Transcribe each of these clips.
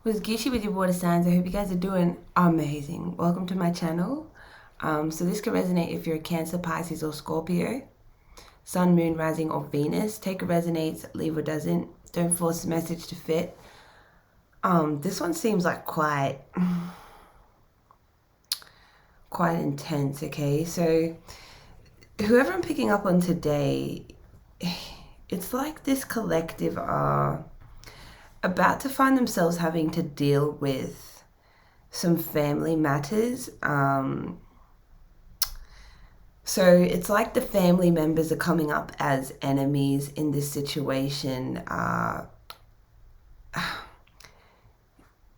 Who's Gishi with your water signs. I hope you guys are doing amazing. Welcome to my channel. So this can resonate if you're a Cancer, Pisces, or Scorpio. Sun, Moon, Rising, or Venus. Take what resonates, leave what doesn't. Don't force the message to fit. This one seems like quite intense, okay? So whoever I'm picking up on today, it's like this collective are about to find themselves having to deal with some family matters. So it's like the family members are coming up as enemies in this situation.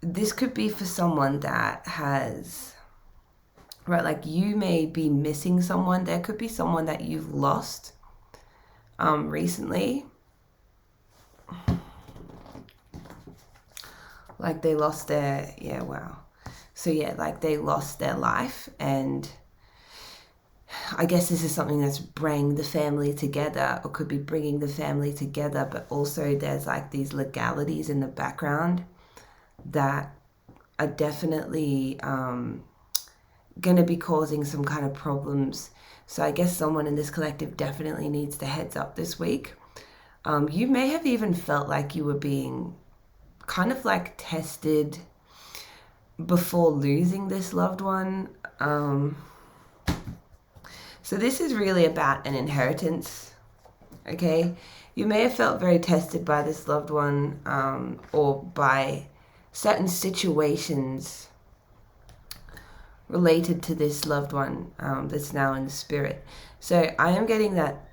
This could be for someone that has, right, like you may be missing someone. There could be someone that you've lost recently. Like they lost their, So like they lost their life, and I guess this is something that's bringing the family together, or could be bringing the family together, but also there's like these legalities in the background that are definitely going to be causing some kind of problems. So I guess someone in this collective definitely needs the heads up this week. You may have even felt like you were being kind of like tested before losing this loved one. So this is really about an inheritance, okay? You may have felt very tested by this loved one, or by certain situations related to this loved one that's now in the spirit. So I am getting that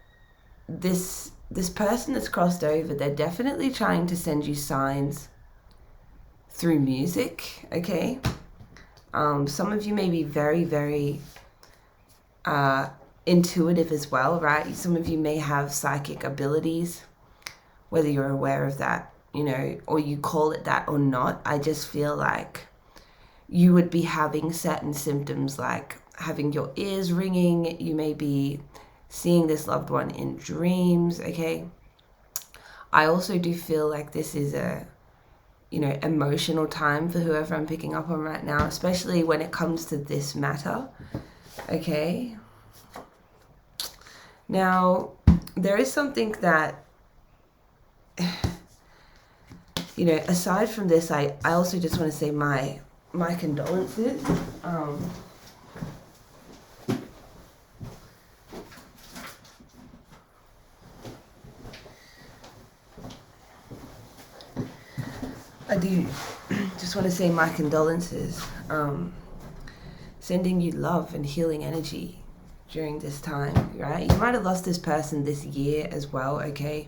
this person that's crossed over, they're definitely trying to send you signs through music, okay? Some of you may be very, very intuitive as well, right? Some of you may have psychic abilities, whether you're aware of that, or you call it that or not. I just feel like you would be having certain symptoms like having your ears ringing. You may be seeing this loved one in dreams, okay? I also do feel like this is a emotional time for whoever I'm picking up on right now, especially when it comes to this matter, okay? Now, there is something that, aside from this, I also just want to say my condolences. I do just want to say my condolences. Sending you love and healing energy during this time, right? You might have lost this person this year as well, okay?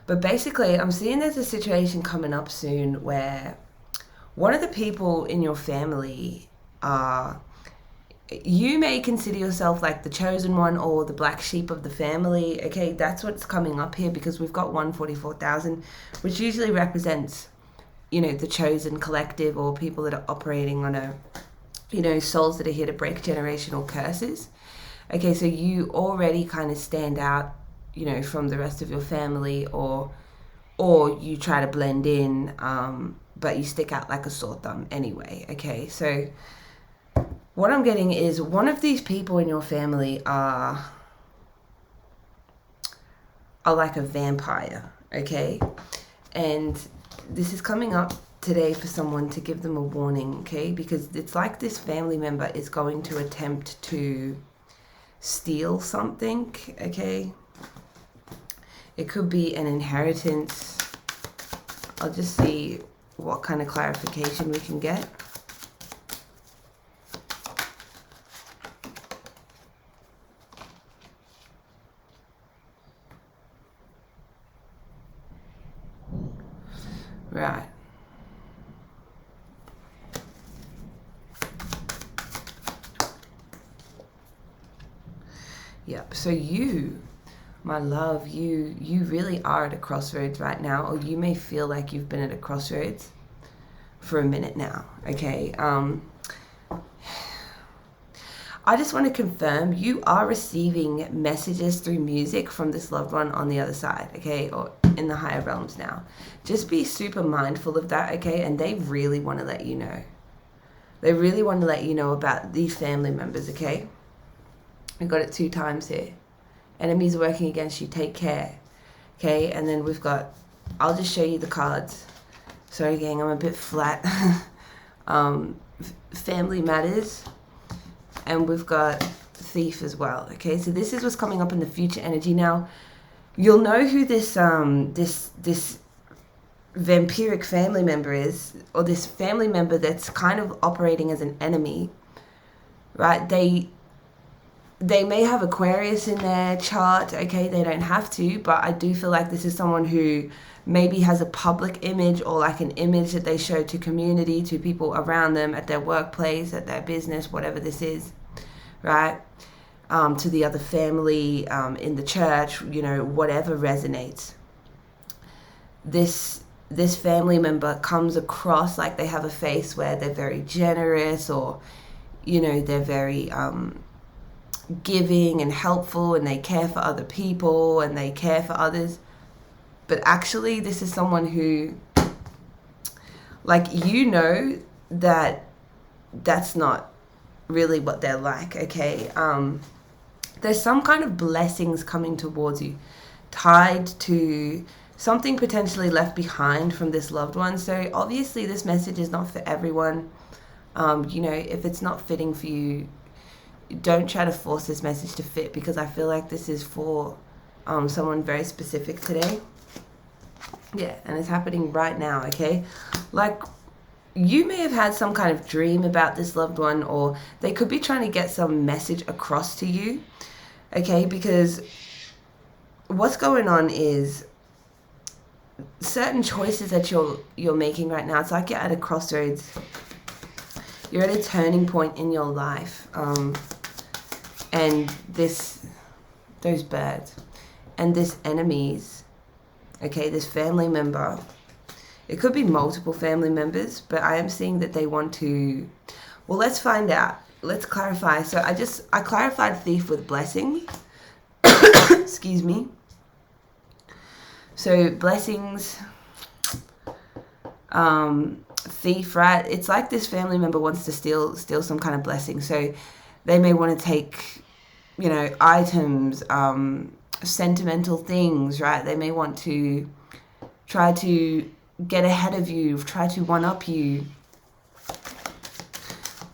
But basically, I'm seeing there's a situation coming up soon where one of the people in your family you may consider yourself like the chosen one or the black sheep of the family, okay? That's what's coming up here, because we've got 144,000, which usually represents the chosen collective, or people that are operating on a, souls that are here to break generational curses. Okay, so you already kind of stand out, from the rest of your family, or you try to blend in, but you stick out like a sore thumb anyway, okay? So what I'm getting is one of these people in your family are like a vampire, okay? And this is coming up today for someone to give them a warning, okay? Because it's like this family member is going to attempt to steal something, okay? It could be an inheritance. I'll just see what kind of clarification we can get. Right. Yep. So you, my love, you really are at a crossroads right now, or you may feel like you've been at a crossroads for a minute now, okay? I just want to confirm you are receiving messages through music from this loved one on the other side, okay? Or in the higher realms now. Just be super mindful of that, okay? And they really want to let you know. They really want to let you know about these family members, okay? I got it 2 times here. Enemies working against you, take care. Okay, and then we've got, I'll just show you the cards. Sorry gang, I'm a bit flat. Family matters. And we've got Thief as well. Okay, so this is what's coming up in the future energy. Now, you'll know who this this vampiric family member is, or this family member that's kind of operating as an enemy, right? They may have Aquarius in their chart, okay? They don't have to, but I do feel like this is someone who maybe has a public image, or like an image that they show to community, to people around them, at their workplace, at their business, whatever this is, right? To the other family, in the church, you know, whatever resonates. This family member comes across like they have a face where they're very generous, or, you know, they're very giving and helpful, and they care for other people and they care for others. But actually, this is someone who, like, you know, that's not really what they're like, okay? There's some kind of blessings coming towards you, tied to something potentially left behind from this loved one. So obviously this message is not for everyone. You know, if it's not fitting for you, don't try to force this message to fit, because I feel like this is for someone very specific today. Yeah, and it's happening right now, okay? Like, you may have had some kind of dream about this loved one, or they could be trying to get some message across to you, okay? Because what's going on is certain choices that you're making right now. It's like you're at a crossroads. You're at a turning point in your life. And those birds, and this enemies, okay, this family member, it could be multiple family members, but I am seeing that they want to, well, let's find out. Let's clarify. So I clarified Thief with blessings. Excuse me. So blessings, Thief, right? It's like this family member wants to steal some kind of blessing. So they may want to take, you know, items, sentimental things, right? They may want to try to get ahead of you, try to one-up you,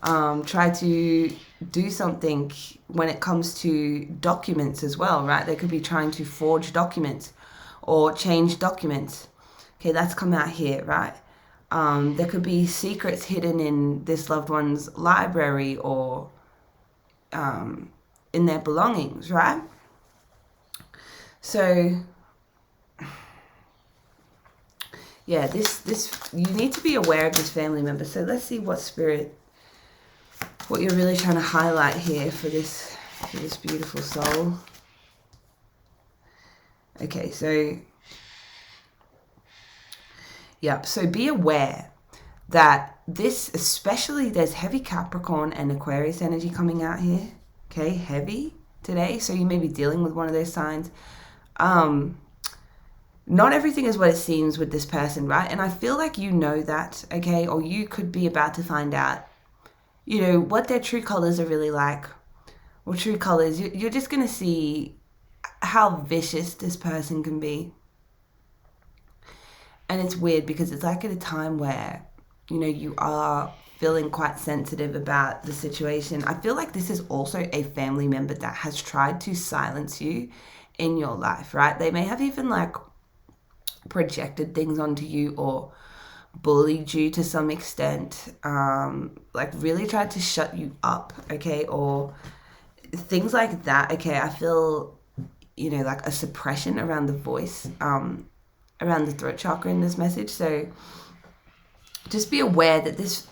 try to do something when it comes to documents as well, right? They could be trying to forge documents or change documents. Okay, that's come out here, right? There could be secrets hidden in this loved one's library, or in their belongings, right? So yeah, this you need to be aware of this family member. So let's see what you're really trying to highlight here for this beautiful soul. Okay, so yep, so be aware that this, especially, there's heavy Capricorn and Aquarius energy coming out here. Okay, heavy today. So you may be dealing with one of those signs. Not everything is what it seems with this person, right? And I feel like you know that, okay? Or you could be about to find out, you know, what their true colors are really like. Or true colors. You're just going to see how vicious this person can be. And it's weird because it's like at a time where, you know, you are feeling quite sensitive about the situation. I feel like this is also a family member that has tried to silence you in your life, right? They may have even like projected things onto you, or bullied you to some extent, like really tried to shut you up, okay? Or things like that, okay? I feel, you know, like a suppression around the voice, around the throat chakra in this message. So just be aware that this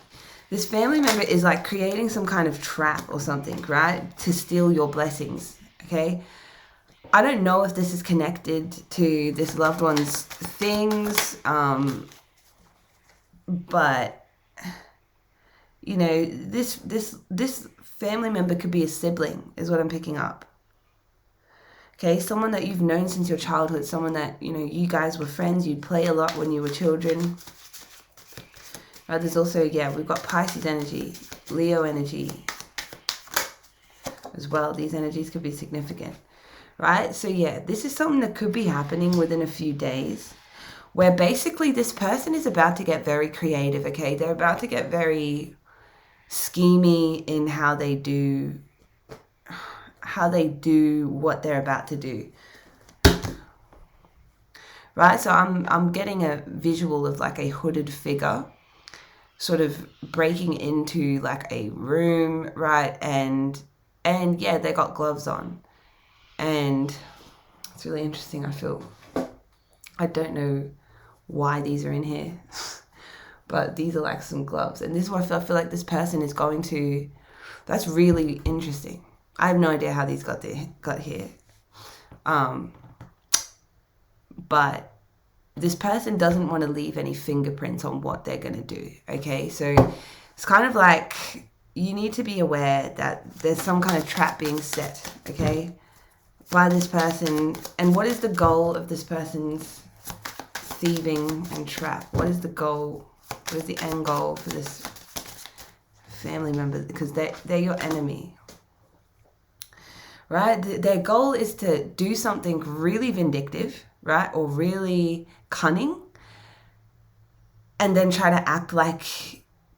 family member is like creating some kind of trap or something, right? To steal your blessings, okay? I don't know if this is connected to this loved one's things, but, you know, this family member could be a sibling, is what I'm picking up. Okay, someone that you've known since your childhood, someone that, you know, you guys were friends, you'd play a lot when you were children. There's also, yeah, we've got Pisces energy, Leo energy as well. These energies could be significant, right? So yeah, this is something that could be happening within a few days, where basically this person is about to get very creative, okay? They're about to get very schemy in how they do what they're about to do. Right? So I'm getting a visual of like a hooded figure sort of breaking into like a room, right? And yeah, they got gloves on. And it's really interesting, I feel. I don't know why these are in here, but these are like some gloves. And this is what I feel like this person is going to, that's really interesting. I have no idea how these got here. But this person doesn't want to leave any fingerprints on what they're going to do, okay? So it's kind of like you need to be aware that there's some kind of trap being set, okay, by this person. And what is the goal of this person's thieving and trap? What is the goal? What is the end goal for this family member? Because they're your enemy, right? Their goal is to do something really vindictive, right? Or really cunning, and then try to act like,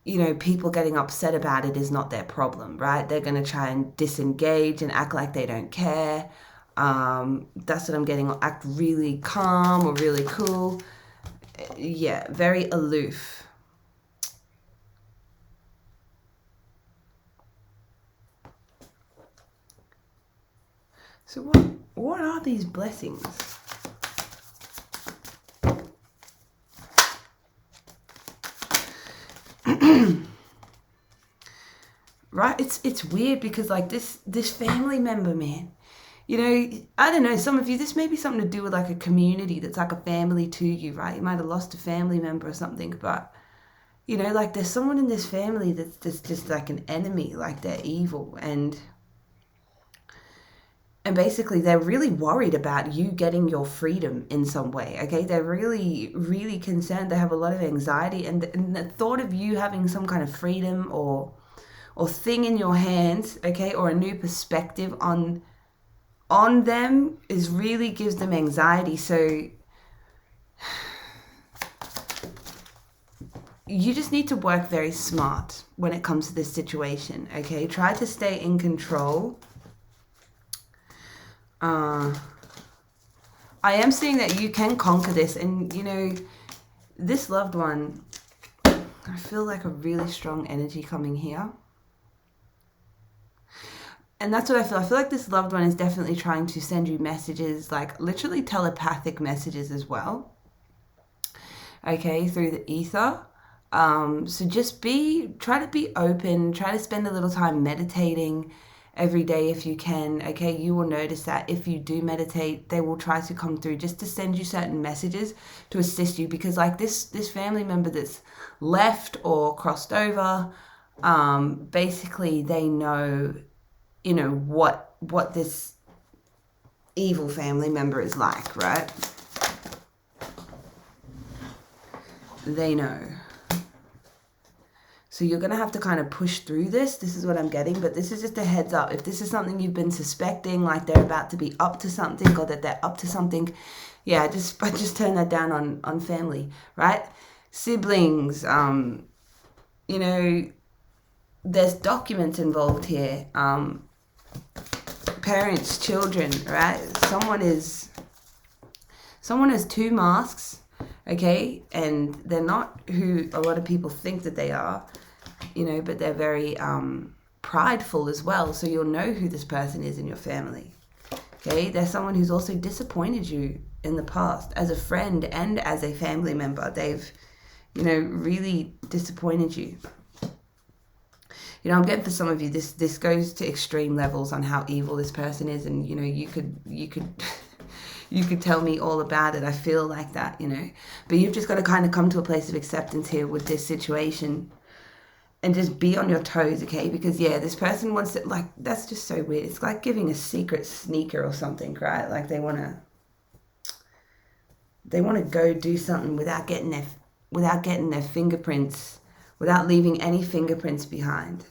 you know, people getting upset about it is not their problem, right? They're going to try and disengage and act like they don't care. That's what I'm getting. Act really calm or really cool. Yeah, very aloof. So what are these blessings? Right? It's weird because like this family member, man, you know, I don't know, some of you, this may be something to do with like a community that's like a family to you, right? You might have lost a family member or something, but you know, like there's someone in this family that's just like an enemy, like they're evil, and basically they're really worried about you getting your freedom in some way, okay? They're really, really concerned. They have a lot of anxiety, and the thought of you having some kind of freedom or thing in your hands, okay, or a new perspective on them is really gives them anxiety. So you just need to work very smart when it comes to this situation, okay? Try to stay in control. I am seeing that you can conquer this, and you know, this loved one, I feel like a really strong energy coming here. And that's what I feel. I feel like this loved one is definitely trying to send you messages, like literally telepathic messages as well. Okay, through the ether. So just try to be open, try to spend a little time meditating every day if you can. Okay, you will notice that if you do meditate, they will try to come through just to send you certain messages to assist you, because like this family member that's left or crossed over, basically they know, you know, what this evil family member is like, right? They know. So you're going to have to kind of push through this. This is what I'm getting, but this is just a heads up. If this is something you've been suspecting, like they're about to be up to something, or that they're up to something, yeah, I just turn that down on family, right? Siblings, you know, there's documents involved here. Parents, children, right? Someone has two masks, okay? And they're not who a lot of people think that they are, you know, but they're very prideful as well. So you'll know who this person is in your family, okay? They're someone who's also disappointed you in the past as a friend and as a family member. They've, you know, really disappointed you. You know, I'm getting for some of you, this goes to extreme levels on how evil this person is, and you know, you could you could tell me all about it. I feel like that, you know, but you've just got to kind of come to a place of acceptance here with this situation. and just be on your toes, okay? Because yeah, this person wants to, like, that's just so weird. It's like giving a secret sneaker or something, right? Like they want to go do something without getting their fingerprints, without leaving any fingerprints behind.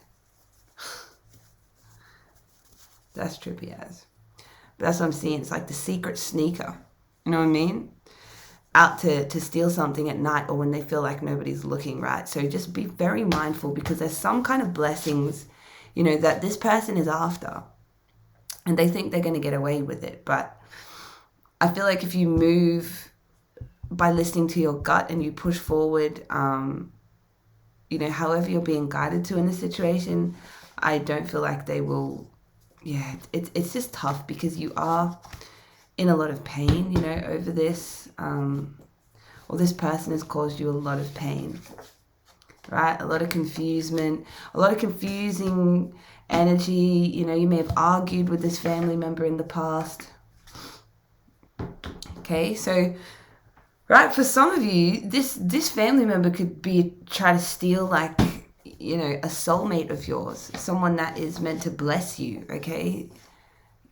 That's trippy as. But that's what I'm seeing. It's like the secret sneaker. You know what I mean? Out to steal something at night or when they feel like nobody's looking, right? So just be very mindful, because there's some kind of blessings, you know, that this person is after. And they think they're going to get away with it. But I feel like if you move by listening to your gut and you push forward, you know, however you're being guided to in a situation, I don't feel like they will. Yeah, it's just tough, because you are in a lot of pain, you know, over this, or this person has caused you a lot of pain, right? A lot of confusing energy. You know, you may have argued with this family member in the past. Okay, so, right, for some of you, this family member could be trying to steal, like, you know, a soulmate of yours, someone that is meant to bless you, okay?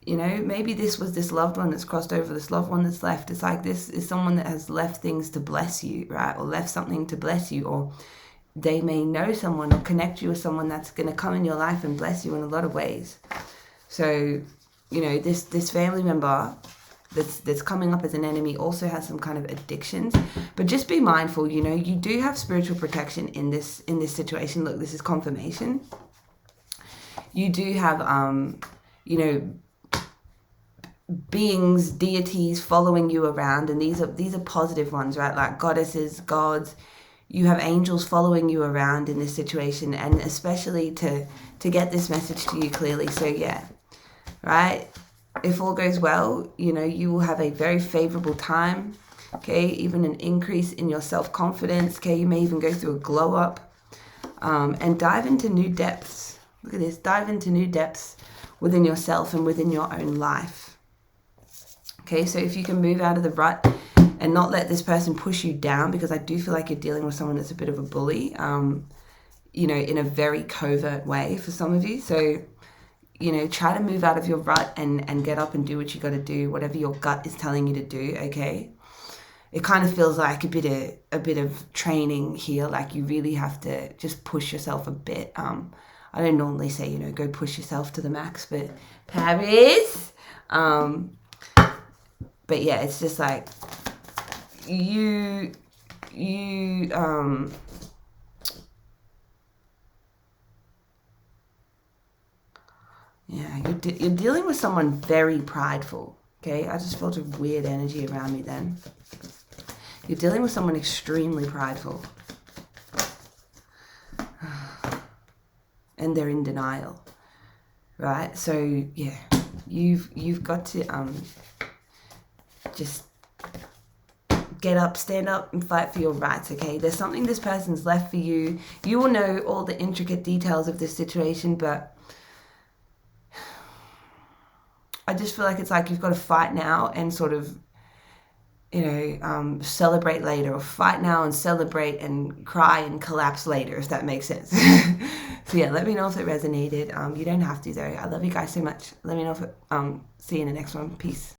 You know, maybe this was this loved one that's crossed over, this loved one that's left. It's like this is someone that has left things to bless you, right? Or left something to bless you, or they may know someone or connect you with someone that's going to come in your life and bless you in a lot of ways. So, you know, this family member that's coming up as an enemy also has some kind of addictions. But just be mindful, you know, you do have spiritual protection in this situation. Look, this is confirmation. You do have, you know, beings, deities following you around, and these are positive ones, right? Like goddesses, gods. You have angels following you around in this situation, and especially to get this message to you clearly. So yeah, right? If all goes well, you know, you will have a very favorable time, okay? Even an increase in your self-confidence, okay? You may even go through a glow-up, and dive into new depths. Look at this, dive into new depths within yourself and within your own life, okay? So if you can move out of the rut and not let this person push you down, because I do feel like you're dealing with someone that's a bit of a bully, you know, in a very covert way for some of you. So, you know, try to move out of your rut and get up and do what you got to do, whatever your gut is telling you to do, okay? It kind of feels like a bit of training here, like you really have to just push yourself a bit. I don't normally say, you know, go push yourself to the max, but Paris. But yeah, it's just like you yeah, you're dealing with someone very prideful, okay? I just felt a weird energy around me then. You're dealing with someone extremely prideful. And they're in denial, right? So, yeah, you've got to just get up, stand up, and fight for your rights, okay? There's something this person's left for you. You will know all the intricate details of this situation, but I just feel like it's like you've got to fight now and sort of, you know, celebrate later, or fight now and celebrate and cry and collapse later, if that makes sense. So yeah, let me know if it resonated. You don't have to though. I love you guys so much. Let me know if it, see you in the next one. Peace.